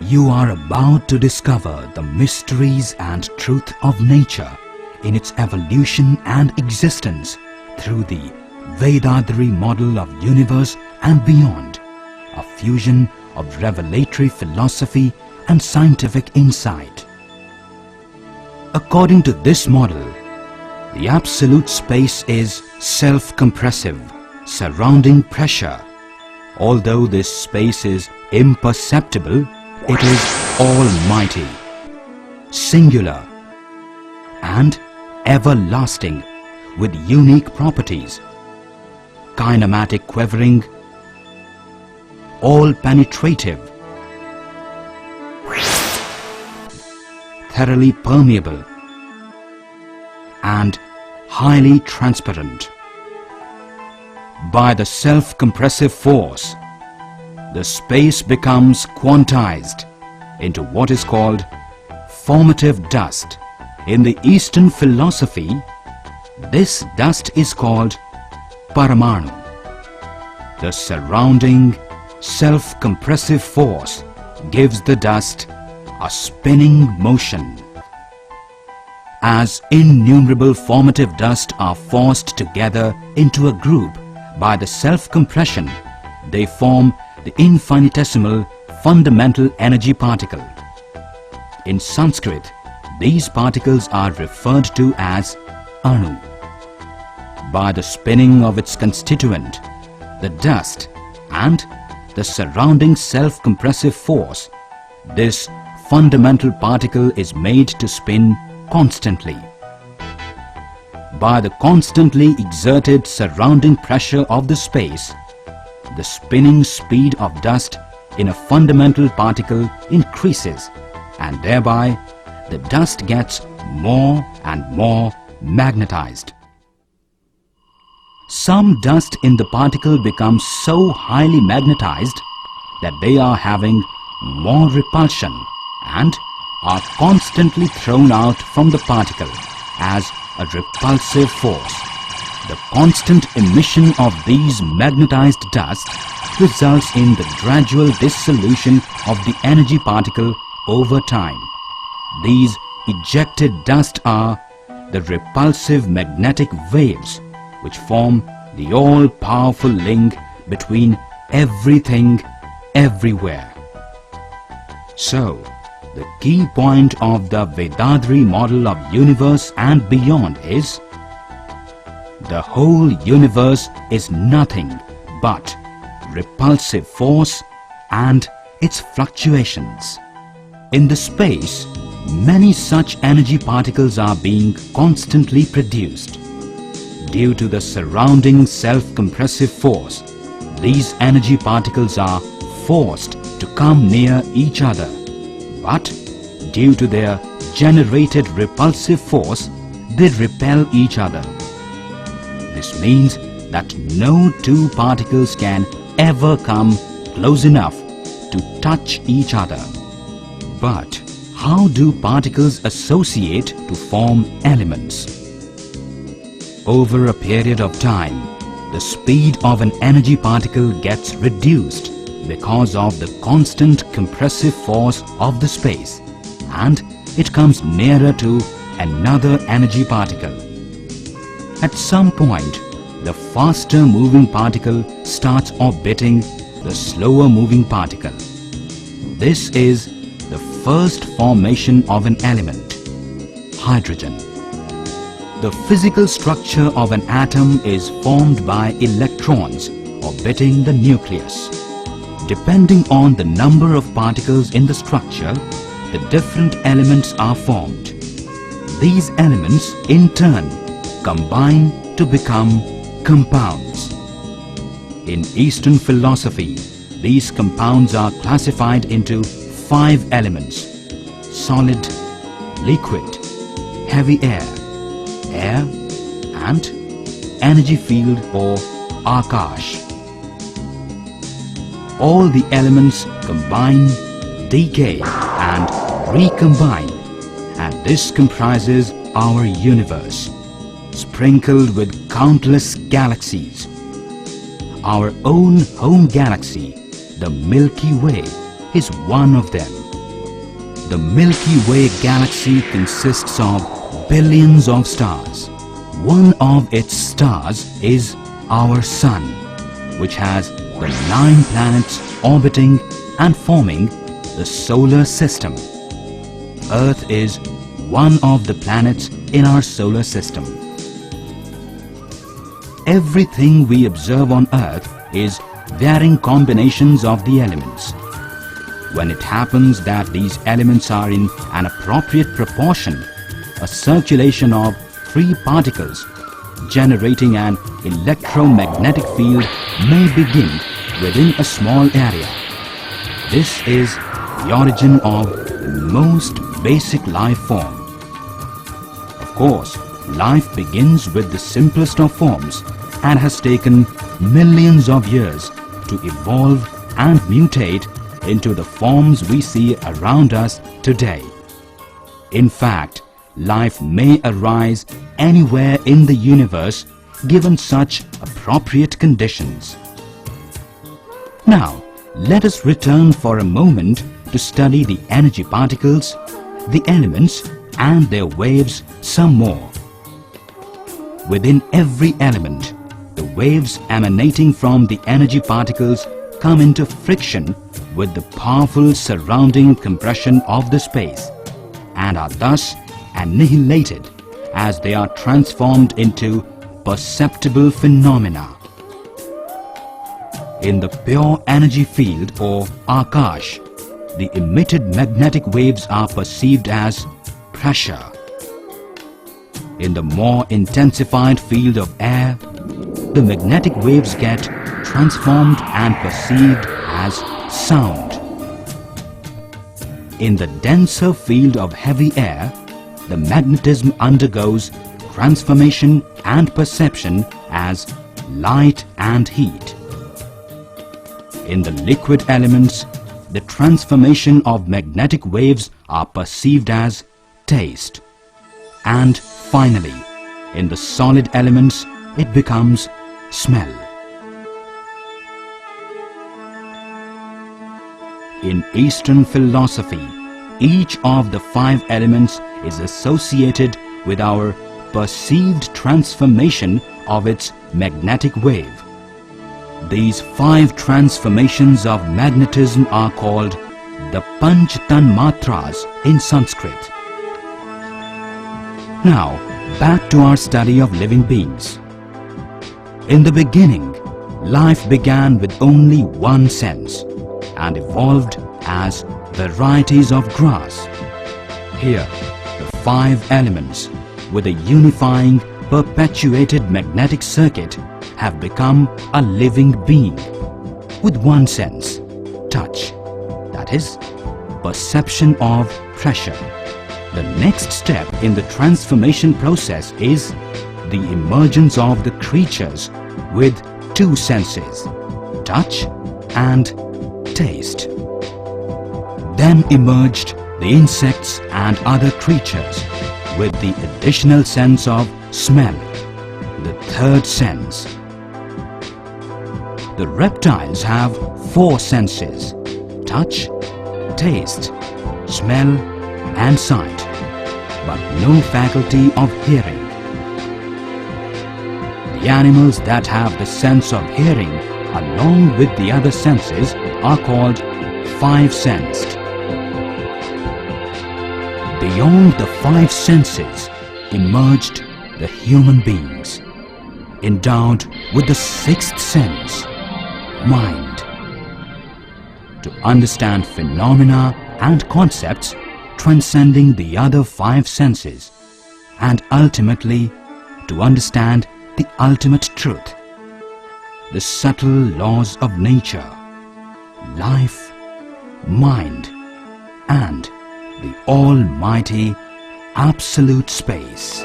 You are about to discover the mysteries and truth of nature in its evolution and existence through the Vethathiri model of universe and beyond, a fusion of revelatory philosophy and scientific insight. According to this model, the absolute space is self-compressive, surrounding pressure. Although this space is imperceptible, it is almighty, singular, and everlasting, with unique properties: kinematic quivering, all-penetrative, thoroughly permeable, and highly transparent. By the self-compressive force, the space becomes quantized into what is called formative dust. In the Eastern philosophy, this dust is called Paramanu. The surrounding self-compressive force gives the dust a spinning motion. As innumerable formative dust are forced together into a group by the self-compression, they form the infinitesimal fundamental energy particle. In Sanskrit, these particles are referred to as Anu. By the spinning of its constituent, the dust, and the surrounding self-compressive force, this fundamental particle is made to spin constantly. By the constantly exerted surrounding pressure of the space, the spinning speed of dust in a fundamental particle increases, and thereby the dust gets more and more magnetized. Some dust in the particle becomes so highly magnetized that they are having more repulsion and are constantly thrown out from the particle as a repulsive force. The constant emission of these magnetized dust results in the gradual dissolution of the energy particle over time. These ejected dust are the repulsive magnetic waves which form the all-powerful link between everything, everywhere. So, the key point of the Vethathiri model of universe and beyond is: the whole universe is nothing but repulsive force and its fluctuations. In the space, many such energy particles are being constantly produced. Due to the surrounding self-compressive force, these energy particles are forced to come near each other. But due to their generated repulsive force, they repel each other. This means that no two particles can ever come close enough to touch each other. But how do particles associate to form elements? Over a period of time, the speed of an energy particle gets reduced because of the constant compressive force of the space, and it comes nearer to another energy particle. At some point, the faster moving particle starts orbiting the slower moving particle. This is the first formation of an element, hydrogen. The physical structure of an atom is formed by electrons orbiting the nucleus. Depending on the number of particles in the structure, the different elements are formed. These elements in turn combine to become compounds. In Eastern philosophy, these compounds are classified into 5 elements: solid, liquid, heavy air, and energy field or Akash. All the elements combine, decay and recombine, and this comprises our universe, sprinkled with countless galaxies. Our own home galaxy, the Milky Way, is one of them. The Milky Way galaxy consists of billions of stars. One of its stars is our Sun, which has the 9 planets orbiting and forming the solar system. Earth is one of the planets in our solar system. Everything we observe on Earth is varying combinations of the elements. When it happens that these elements are in an appropriate proportion, a circulation of free particles generating an electromagnetic field may begin within a small area. This is the origin of the most basic life form. Of course, life begins with the simplest of forms and has taken millions of years to evolve and mutate into the forms we see around us today. In fact, life may arise anywhere in the universe given such appropriate conditions. Now, let us return for a moment to study the energy particles, the elements and their waves some more. Within every element, the waves emanating from the energy particles come into friction with the powerful surrounding compression of the space and are thus annihilated as they are transformed into perceptible phenomena. In the pure energy field or Akash, the emitted magnetic waves are perceived as pressure. In the more intensified field of air, the magnetic waves get transformed and perceived as sound. In the denser field of heavy air, the magnetism undergoes transformation and perception as light and heat. In the liquid elements, the transformation of magnetic waves are perceived as taste. And finally, in the solid elements, it becomes smell. In Eastern philosophy, each of the 5 elements is associated with our perceived transformation of its magnetic wave. These 5 transformations of magnetism are called the Panch Tanmatras in Sanskrit. Now, back to our study of living beings. In the beginning, life began with only one sense and evolved as varieties of grass. Here, the 5 elements with a unifying, perpetuated magnetic circuit have become a living being with one sense, touch, that is, perception of pressure. The next step in the transformation process is the emergence of the creatures with 2 senses, touch and taste. Then emerged the insects and other creatures with the additional sense of smell, the 3rd sense. The reptiles have 4 senses, touch, taste, smell and sight, but no faculty of hearing. The animals that have the sense of hearing along with the other senses are called 5-sensed. Beyond the 5 senses emerged the human beings, endowed with the 6th sense, mind. To understand phenomena and concepts transcending the other 5 senses, and ultimately to understand the ultimate truth, the subtle laws of nature, life, mind, and the almighty absolute space.